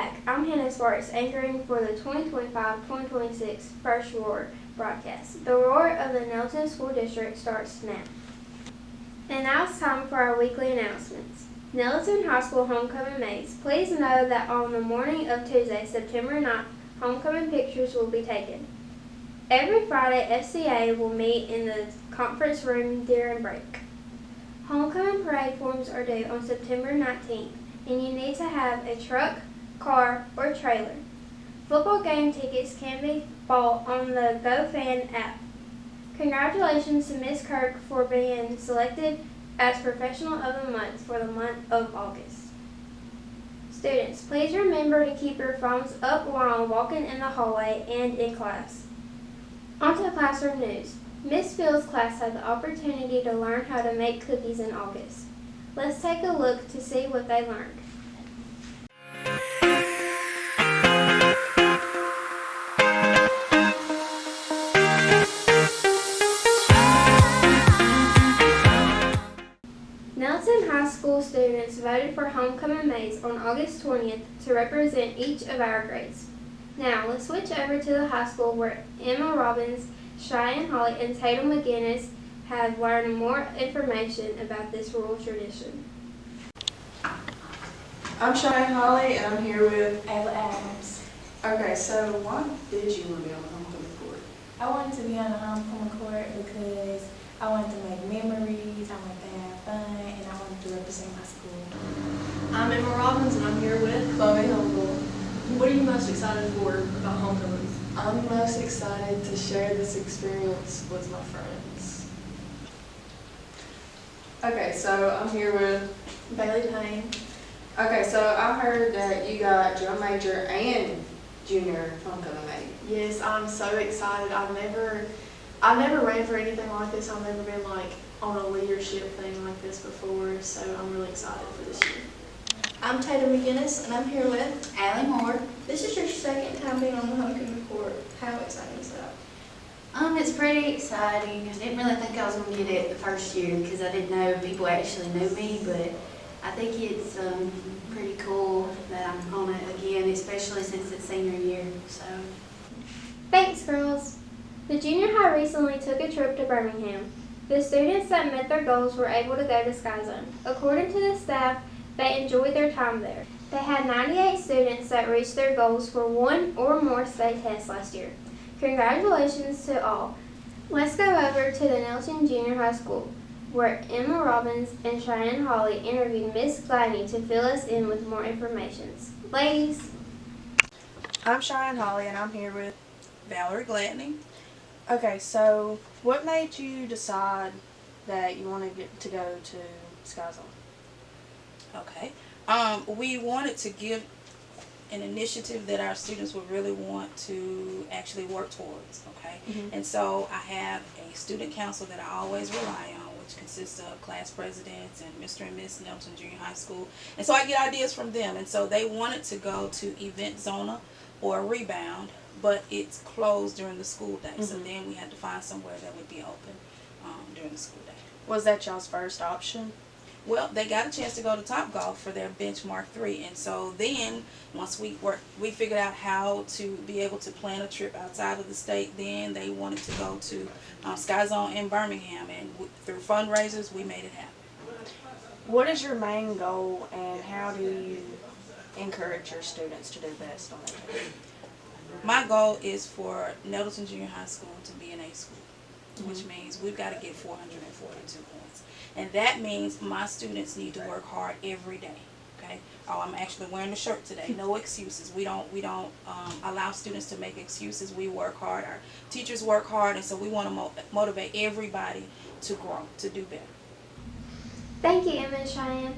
back. I'm Hannah Sparks, anchoring for the 2025-2026 First Roar broadcast. The roar of the Nelson School District starts now. And now it's time for our weekly announcements. Nelson High School Homecoming Maze. Please know that on the morning of Tuesday, September 9th, homecoming pictures will be taken. Every Friday, FCA will meet in the conference room during break. Homecoming parade forms are due on September 19th, and you need to have a truck, car, or trailer. Football game tickets can be bought on the GoFan app. Congratulations to Ms. Kirk for being selected as Professional of the Month for the month of August. Students, please remember to keep your phones up while walking in the hallway and in class. On to classroom news. Miss Fields' class had the opportunity to learn how to make cookies in August. Let's take a look to see what they learned. Nelson High School students voted for Homecoming Maze on August 20th to represent each of our grades. Now, let's switch over to the high school where Emma Robbins, Cheyenne Holly, and Tatum McGinnis have learned more information about this rural tradition. I'm Cheyenne Holly, and I'm here with Ayla Adams. Okay, so why did you want to be on the homecoming court? I wanted to be on the homecoming court because I wanted to make memories, I wanted to have fun, and I wanted to represent my school. I'm Emma Robbins, and I'm here with Chloe Humble. What are you most excited for about homecoming? I'm most excited to share this experience with my friends. Okay, so I'm here with Bailey Payne. Okay, so I heard that you got drum major and junior homecoming mate. Yes, I'm so excited. I've never ran for anything like this. I've never been like on a leadership thing like this before, so I'm really excited for this year. I'm Tatum McGinnis, and I'm here with Allie Moore. This is your second time being on the homecoming court. How exciting is that? It's pretty exciting. I didn't really think I was going to get it the first year because I didn't know people actually knew me, but I think it's pretty cool that I'm on it again, especially since it's senior year. So, Thanks, girls! The junior high recently took a trip to Birmingham. The students that met their goals were able to go to Sky Zone. According to the staff, they enjoyed their time there. They had 98 students that reached their goals for one or more state tests last year. Congratulations to all. Let's go over to the Nelson Junior High School, where Emma Robbins and Cheyenne Holly interviewed Miss Gladney to fill us in with more information. Ladies. I'm Cheyenne Holly, and I'm here with Valerie Gladney. Okay, so what made you decide that you wanted to go to Sky Zone? Okay. We wanted to give an initiative that our students would really want to actually work towards, okay? And so I have a student council that I always rely on, which consists of class presidents and Mr. and Miss Nelson Junior High School. And so I get ideas from them. And so they wanted to go to Event Zona or Rebound, but it's closed during the school day. So then we had to find somewhere that would be open during the school day. Was that y'all's first option? Well, they got a chance to go to Topgolf for their Benchmark 3, and so then once we figured out how to be able to plan a trip outside of the state. Then they wanted to go to Sky Zone in Birmingham, and through fundraisers, we made it happen. What is your main goal, and how do you encourage your students to do best on that test? My goal is for Nettleton Junior High School to be an A school, which means we've got to get 442 points. And that means my students need to work hard every day. Okay. Oh, I'm actually wearing the shirt today. No excuses. We don't allow students to make excuses. We work hard. Our teachers work hard, and so we want to motivate everybody to grow, to do better. Thank you, Emma and Cheyenne.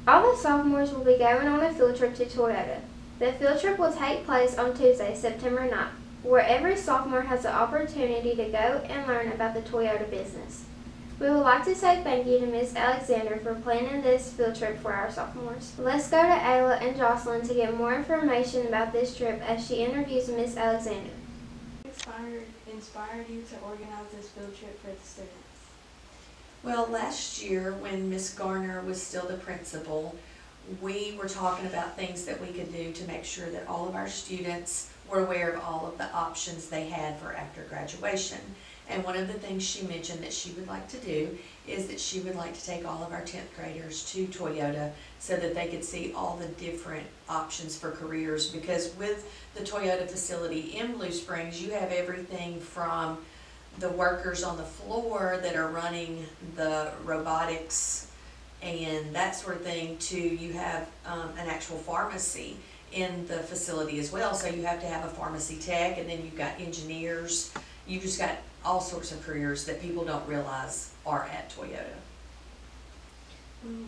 All the sophomores will be going on a field trip to Toyota. The field trip will take place on Tuesday, September 9th, where every sophomore has the opportunity to go and learn about the Toyota business. We would like to say thank you to Ms. Alexander for planning this field trip for our sophomores. Let's go to Ayla and Jocelyn to get more information about this trip as she interviews Ms. Alexander. Inspired you to organize this field trip for the students? Well, last year when Miss Garner was still the principal, we were talking about things that we could do to make sure that all of our students were aware of all of the options they had for after graduation. And one of the things she mentioned that she would like to do is that she would like to take all of our 10th graders to Toyota so that they could see all the different options for careers, because with the Toyota facility in Blue Springs, you have everything from the workers on the floor that are running the robotics and that sort of thing to you have an actual pharmacy in the facility as well. So you have to have a pharmacy tech, and then you've got engineers. You've just got all sorts of careers that people don't realize are at Toyota.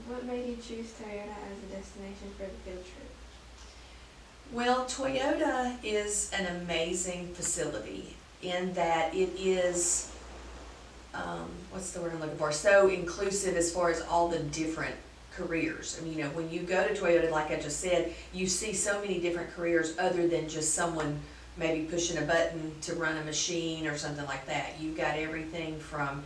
What made you choose Toyota as a destination for the field trip? Well, Toyota is an amazing facility in that it is, what's the word I'm looking for, so inclusive as far as all the different careers. I mean, you know, when you go to Toyota, like I just said, you see so many different careers other than just someone maybe pushing a button to run a machine or something like that. You've got everything from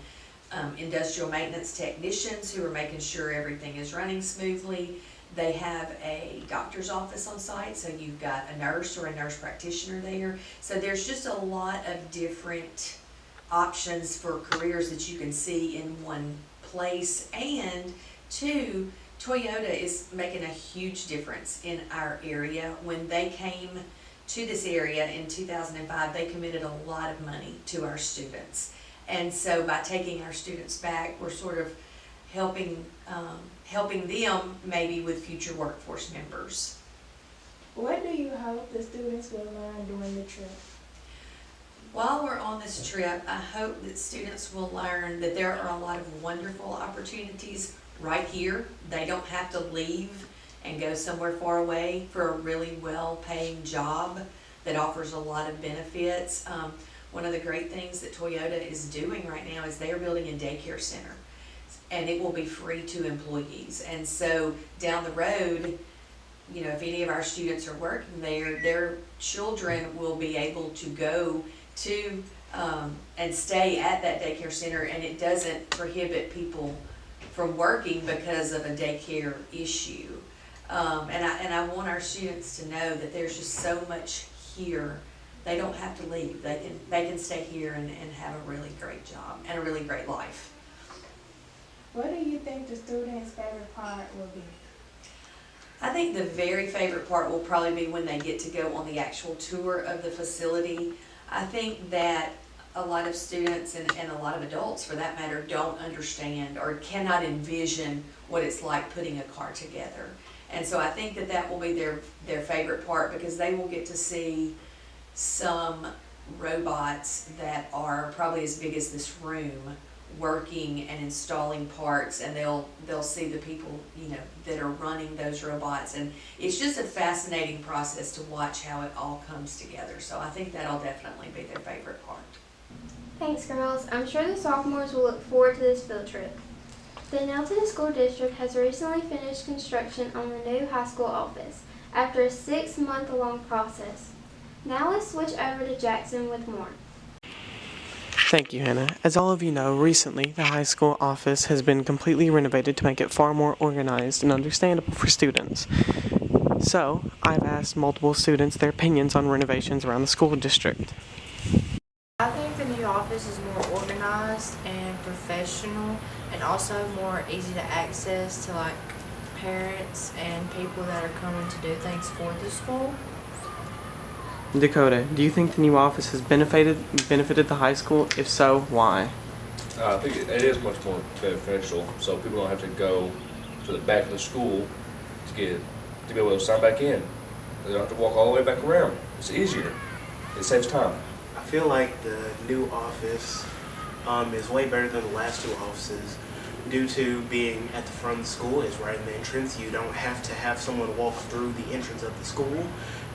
industrial maintenance technicians who are making sure everything is running smoothly. They have a doctor's office on site, so you've got a nurse or a nurse practitioner there. So there's just a lot of different options for careers that you can see in one place. And two, Toyota is making a huge difference in our area. When they came to this area in 2005, they committed a lot of money to our students. And so by taking our students back, we're sort of helping them maybe with future workforce members. What do you hope the students will learn during the trip? While we're on this trip, I hope that students will learn that there are a lot of wonderful opportunities right here. They don't have to leave and go somewhere far away for a really well-paying job that offers a lot of benefits. One of the great things that Toyota is doing right now is they are building a daycare center, and it will be free to employees. And so down the road, you know, if any of our students are working there, their children will be able to go to and stay at that daycare center, and it doesn't prohibit people from working because of a daycare issue. And I want our students to know that there's just so much here. They don't have to leave. They can stay here and have a really great job and a really great life. What do you think the students' favorite part will be? I think the very favorite part will probably be when they get to go on the actual tour of the facility. I think that a lot of students and a lot of adults, for that matter, don't understand or cannot envision what it's like putting a car together. And so I think that will be their favorite part, because they will get to see some robots that are probably as big as this room working and installing parts, and they'll see the people, you know, that are running those robots, and it's just a fascinating process to watch how it all comes together. So I think that'll definitely be their favorite part. Thanks, girls. I'm sure the sophomores will look forward to this field trip. The Nelson School District has recently finished construction on the new high school office after a 6-month-long process. Now let's switch over to Jackson with more. Thank you, Hannah. As all of you know, recently the high school office has been completely renovated to make it far more organized and understandable for students. So, I've asked multiple students their opinions on renovations around the school district. I think the new office is more organized and professional, and also more easy to access to like parents and people that are coming to do things for the school. Dakota, do you think the new office has benefited the high school? If so, why? I think it is much more beneficial, so people don't have to go to the back of the school to be able to sign back in. They don't have to walk all the way back around. It's easier. It saves time. I feel like the new office is way better than the last two offices due to being at the front of the school. It's right in the entrance. You don't have to have someone walk through the entrance of the school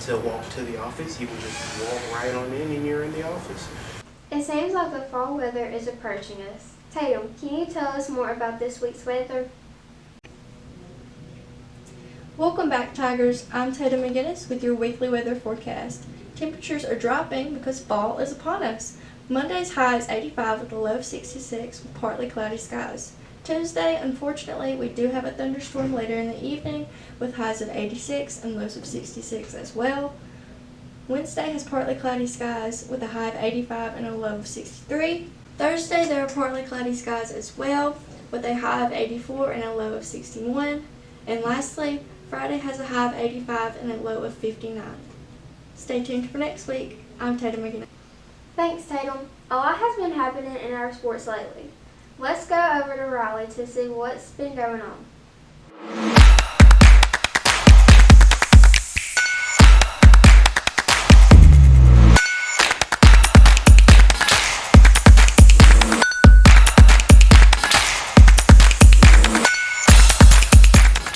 to walk to the office. You can just walk right on in and you're in the office. It seems like the fall weather is approaching us. Tatum, can you tell us more about this week's weather? Welcome back, Tigers. I'm Tatum McGinnis with your weekly weather forecast. Temperatures are dropping because fall is upon us. Monday's high is 85 with a low of 66 with partly cloudy skies. Tuesday, unfortunately, we do have a thunderstorm later in the evening with highs of 86 and lows of 66 as well. Wednesday has partly cloudy skies with a high of 85 and a low of 63. Thursday, there are partly cloudy skies as well with a high of 84 and a low of 61. And lastly, Friday has a high of 85 and a low of 59. Stay tuned for next week. I'm Tatum McGinnis. Thanks, Tatum. A lot has been happening in our sports lately. Let's go over to Raleigh to see what's been going on.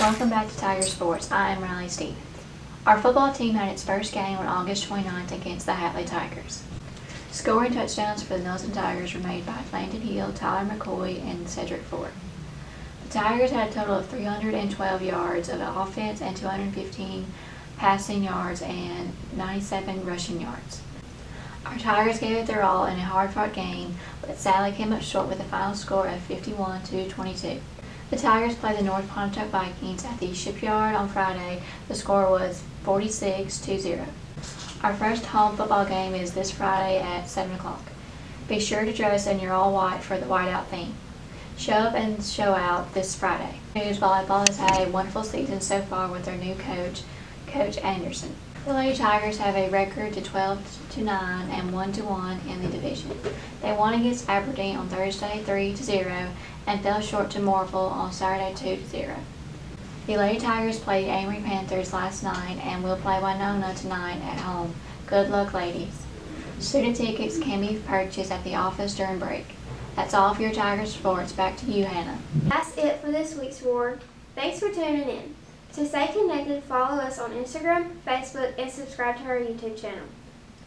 Welcome back to Tiger Sports. I am Riley Stevens. Our football team had its first game on August 29th against the Hatley Tigers. Scoring touchdowns for the Nelson Tigers were made by Landon Hill, Tyler McCoy, and Cedric Ford. The Tigers had a total of 312 yards of offense and 215 passing yards and 97 rushing yards. Our Tigers gave it their all in a hard-fought game, but sadly came up short with a final score of 51-22. The Tigers played the North Pontotoc Vikings at the Shipyard on Friday. The score was 46-0. Our first home football game is this Friday at 7 o'clock. Be sure to dress in your all-white for the whiteout theme. Show up and show out this Friday. News Volleyball has had a wonderful season so far with their new coach, Coach Anderson. The Lady Tigers have a record to 12-9 and 1-1 in the division. They won against Aberdeen on Thursday 3-0 and fell short to Morville on Saturday 2-0. The Lady Tigers played Amory Panthers last night and will play Winona tonight at home. Good luck, ladies. Student tickets can be purchased at the office during break. That's all for your Tiger Sports. Back to you, Hannah. That's it for this week's Roar. Thanks for tuning in. To stay connected, follow us on Instagram, Facebook, and subscribe to our YouTube channel.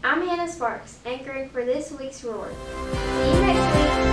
I'm Hannah Sparks, anchoring for this week's Roar. See you next week.